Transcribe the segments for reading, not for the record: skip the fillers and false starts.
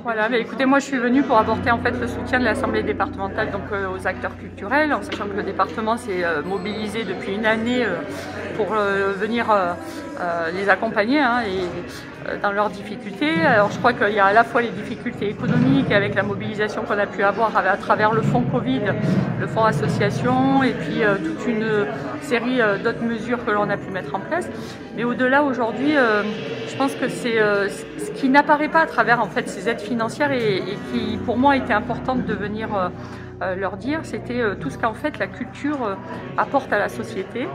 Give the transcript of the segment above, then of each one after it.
Voilà, mais écoutez, moi je suis venue pour apporter en fait le soutien de l'Assemblée départementale donc, aux acteurs culturels, en sachant que le département s'est mobilisé depuis une année pour venir les accompagner dans leurs difficultés. Alors je crois qu'il y a à la fois les difficultés économiques avec la mobilisation qu'on a pu avoir à travers le fonds Covid, le fonds association et puis toute une série d'autres mesures que l'on a pu mettre en place. Mais au-delà aujourd'hui, je pense que c'est ce qui n'apparaît pas à travers en fait ces aides financières et qui pour moi était importante de venir leur dire, c'était tout ce qu'en fait la culture apporte à la société.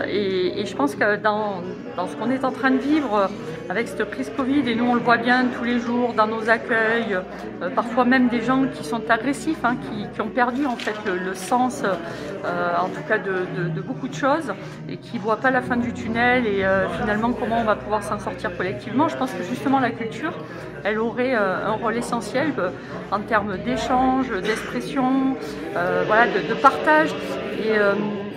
Et je pense que dans ce qu'on est en train de vivre avec cette crise Covid, et nous on le voit bien tous les jours dans nos accueils, parfois même des gens qui sont agressifs, qui ont perdu en fait le sens, en tout cas de beaucoup de choses, et qui ne voient pas la fin du tunnel et finalement comment on va pouvoir s'en sortir collectivement. Je pense que justement la culture, elle aurait un rôle essentiel en termes d'échange, d'expression, voilà, de partage.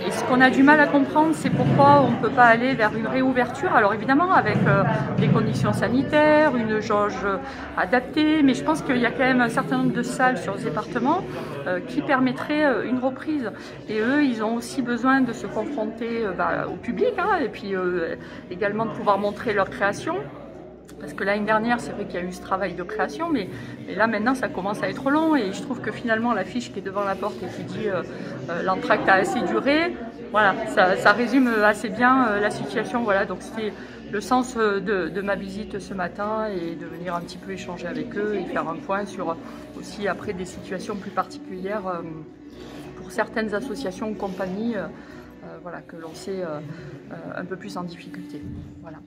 Et ce qu'on a du mal à comprendre, c'est pourquoi on ne peut pas aller vers une réouverture. Alors évidemment avec des conditions sanitaires, une jauge adaptée, mais je pense qu'il y a quand même un certain nombre de salles sur ce département qui permettraient une reprise. Et eux, ils ont aussi besoin de se confronter au public, et puis également de pouvoir montrer leur création. Parce que l'année dernière, c'est vrai qu'il y a eu ce travail de création, mais là maintenant ça commence à être long et je trouve que finalement l'affiche qui est devant la porte et qui dit l'entracte a assez duré, voilà, ça résume assez bien la situation. Voilà, donc c'était le sens de ma visite ce matin et de venir un petit peu échanger avec eux et faire un point sur aussi après des situations plus particulières pour certaines associations ou compagnies voilà, que l'on sait un peu plus en difficulté. Voilà.